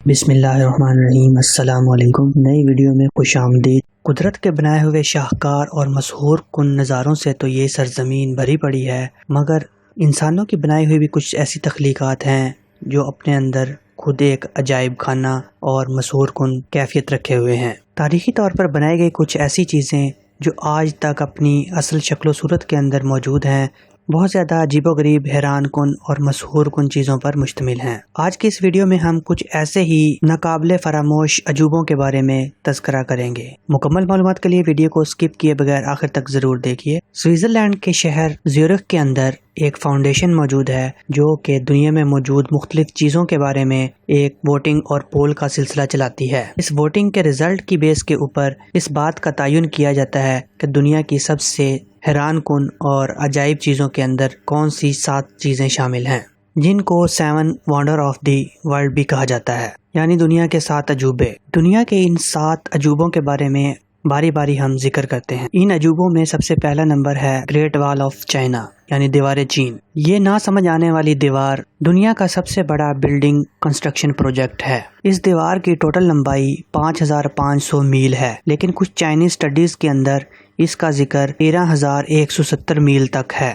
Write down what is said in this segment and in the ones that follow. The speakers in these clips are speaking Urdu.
بسم اللہ الرحمن الرحیم۔ السلام علیکم۔ نئی ویڈیو میں خوش آمدید۔ قدرت کے بنائے ہوئے شاہکار اور مسحور کن نظاروں سے تو یہ سرزمین بھری پڑی ہے، مگر انسانوں کی بنائی ہوئی بھی کچھ ایسی تخلیقات ہیں جو اپنے اندر خود ایک عجائب خانہ اور مسحور کن کیفیت رکھے ہوئے ہیں۔ تاریخی طور پر بنائی گئی کچھ ایسی چیزیں جو آج تک اپنی اصل شکل و صورت کے اندر موجود ہیں، بہت زیادہ عجیب و غریب، حیران کن اور مسحور کن چیزوں پر مشتمل ہیں۔ آج کی اس ویڈیو میں ہم کچھ ایسے ہی ناقابل فراموش عجوبوں کے بارے میں تذکرہ کریں گے۔ مکمل معلومات کے لیے ویڈیو کو سکپ کیے بغیر آخر تک ضرور دیکھیے۔ سوئٹزرلینڈ کے شہر زیورخ کے اندر ایک فاؤنڈیشن موجود ہے جو کہ دنیا میں موجود مختلف چیزوں کے بارے میں ایک ووٹنگ اور پول کا سلسلہ چلاتی ہے۔ اس ووٹنگ کے رزلٹ کی بیس کے اوپر اس بات کا تعین کیا جاتا ہے کہ دنیا کی سب سے حیران کن اور عجائب چیزوں کے اندر کون سی 7 چیزیں شامل ہیں، جن کو 7 ونڈر آف دی ورلڈ بھی کہا جاتا ہے، یعنی دنیا کے 7 عجوبے۔ دنیا کے ان 7 عجوبوں کے بارے میں باری باری ہم ذکر کرتے ہیں۔ ان عجوبوں میں سب سے پہلا نمبر ہے گریٹ وال آف چائنا، یعنی دیوار چین۔ یہ نہ سمجھ آنے والی دیوار دنیا کا سب سے بڑا بلڈنگ کنسٹرکشن پروجیکٹ ہے۔ اس دیوار کی ٹوٹل لمبائی 5500 میل ہے، لیکن کچھ چائنیز اسٹڈیز کے اندر اس کا ذکر 13170 میل تک ہے۔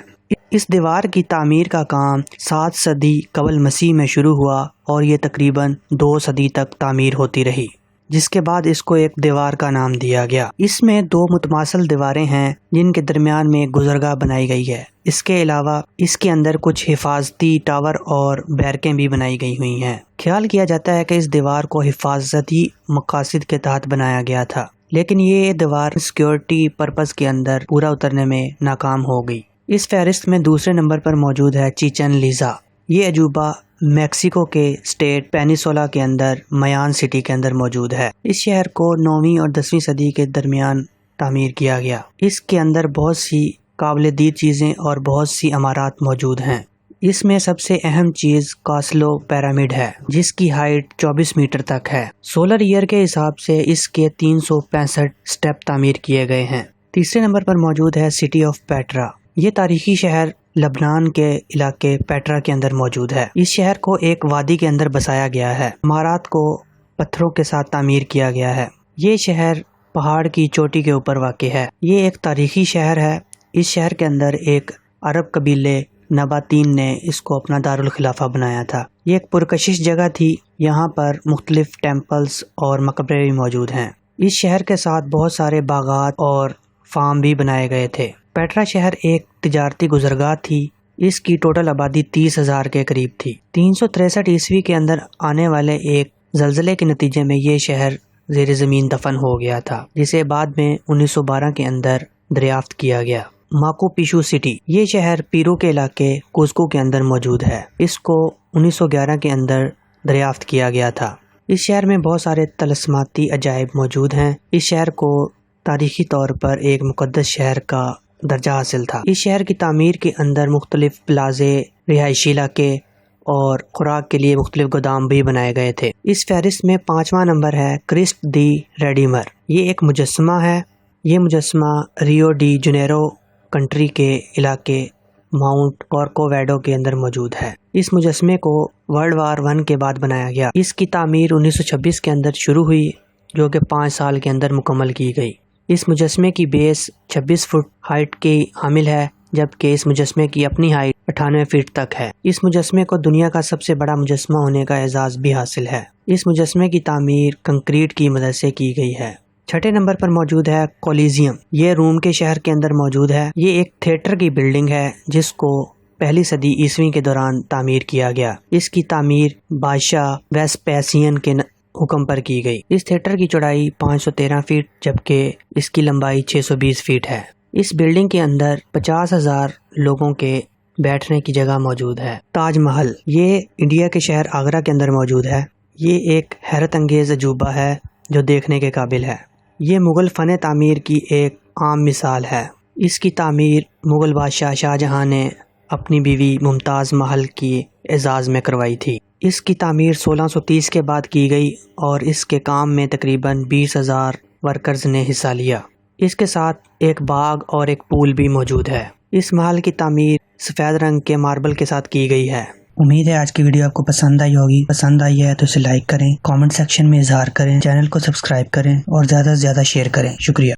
اس دیوار کی تعمیر کا کام 7 صدی قبل مسیح میں شروع ہوا اور یہ تقریباً 2 صدی تک تعمیر ہوتی رہی، جس کے بعد اس کو ایک دیوار کا نام دیا گیا۔ اس میں 2 متماثل دیواریں ہیں جن کے درمیان میں گزرگاہ بنائی گئی ہے۔ اس کے علاوہ اس کے اندر کچھ حفاظتی ٹاور اور بیرکیں بھی بنائی گئی ہوئی ہیں۔ خیال کیا جاتا ہے کہ اس دیوار کو حفاظتی مقاصد کے تحت بنایا گیا تھا، لیکن یہ دیوار سیکیورٹی پرپز کے اندر پورا اترنے میں ناکام ہو گئی۔ اس فہرست میں دوسرے نمبر پر موجود ہے چیچن لیزا۔ یہ عجوبہ میکسیکو کے اسٹیٹ پینیسولا کے اندر میان سٹی کے اندر موجود ہے۔ اس شہر کو 9ویں اور 10ویں صدی کے درمیان تعمیر کیا گیا۔ اس کے اندر بہت سی قابل دید چیزیں اور بہت سی عمارات موجود ہیں۔ اس میں سب سے اہم چیز کاسلو پیرامڈ ہے، جس کی ہائٹ 24 میٹر تک ہے۔ سولر ایئر کے حساب سے اس کے 365 سٹیپ تعمیر کیے گئے ہیں۔ تیسرے نمبر پر موجود ہے سٹی آف پیٹرا۔ یہ تاریخی شہر لبنان کے علاقے پیٹرا کے اندر موجود ہے۔ اس شہر کو ایک وادی کے اندر بسایا گیا ہے۔ عمارات کو پتھروں کے ساتھ تعمیر کیا گیا ہے۔ یہ شہر پہاڑ کی چوٹی کے اوپر واقع ہے۔ یہ ایک تاریخی شہر ہے۔ اس شہر کے اندر ایک عرب قبیلے نباتین نے اس کو اپنا دارالخلافہ بنایا تھا۔ یہ ایک پرکشش جگہ تھی۔ یہاں پر مختلف ٹیمپلز اور مقبرے بھی موجود ہیں۔ اس شہر کے ساتھ بہت سارے باغات اور فارم بھی بنائے گئے تھے۔ پیٹرا شہر ایک تجارتی گزرگاہ تھی۔ اس کی ٹوٹل آبادی 30,000 کے قریب تھی۔ 363 عیسوی کے اندر آنے والے ایک زلزلے کے نتیجے میں یہ شہر زیر زمین دفن ہو گیا تھا، جسے بعد میں 1912 کے اندر دریافت کیا گیا۔ ماکو پیشو سٹی، یہ شہر پیرو کے علاقے کوسکو کے اندر موجود ہے۔ اس کو 1911 کے اندر دریافت کیا گیا تھا۔ اس شہر میں بہت سارے طلسماتی عجائب موجود ہیں۔ اس شہر کو تاریخی طور پر ایک مقدس شہر کا درجہ حاصل تھا۔ اس شہر کی تعمیر کے اندر مختلف پلازے، رہائشی علاقے اور خوراک کے لیے مختلف گودام بھی بنائے گئے تھے۔ اس فہرست میں 5واں نمبر ہے کرسٹ دی ریڈیمر۔ یہ ایک مجسمہ ہے۔ یہ مجسمہ ریو ڈی جنیرو کنٹری کے علاقے ماؤنٹ کورکوویڈو کے اندر موجود ہے۔ اس مجسمے کو ورلڈ وار 1 کے بعد بنایا گیا۔ اس کی تعمیر 1926 کے اندر شروع ہوئی، جو کہ 5 سال کے اندر مکمل کی گئی۔ اس مجسمے کی بیس 26 فٹ ہائٹ کی حامل ہے، جبکہ اس مجسمے کی اپنی ہائٹ 98 فٹ تک ہے۔ اس مجسمے کو دنیا کا سب سے بڑا مجسمہ ہونے کا اعزاز بھی حاصل ہے۔ اس مجسمے کی تعمیر کنکریٹ کی مدد سے کی گئی ہے۔ 6 نمبر پر موجود ہے کولیزیم۔ یہ روم کے شہر کے اندر موجود ہے۔ یہ ایک تھیٹر کی بلڈنگ ہے جس کو 1 صدی عیسوی کے دوران تعمیر کیا گیا۔ اس کی تعمیر بادشاہ ویسپیسین کے حکم پر کی گئی۔ اس تھیٹر کی چوڑائی 513 فٹ جبکہ اس کی لمبائی 620 فٹ ہے۔ اس بلڈنگ کے اندر 50,000 لوگوں کے بیٹھنے کی جگہ موجود ہے۔ تاج محل، یہ انڈیا کے شہر آگرہ کے اندر موجود ہے۔ یہ ایک حیرت انگیز عجوبہ ہے جو دیکھنے کے قابل ہے۔ یہ مغل فن تعمیر کی ایک عام مثال ہے۔ اس کی تعمیر مغل بادشاہ شاہ جہاں نے اپنی بیوی ممتاز محل کی اعزاز میں کروائی تھی۔ اس کی تعمیر 1630 کے بعد کی گئی اور اس کے کام میں تقریباً 20,000 ورکرز نے حصہ لیا۔ اس کے ساتھ ایک باغ اور ایک پول بھی موجود ہے۔ اس محل کی تعمیر سفید رنگ کے ماربل کے ساتھ کی گئی ہے۔ امید ہے آج کی ویڈیو آپ کو پسند آئی ہوگی. پسند آئی ہے تو اسے لائک کریں, کامنٹ سیکشن میں اظہار کریں, چینل کو سبسکرائب کریں اور زیادہ سے زیادہ شیئر کریں. شکریہ.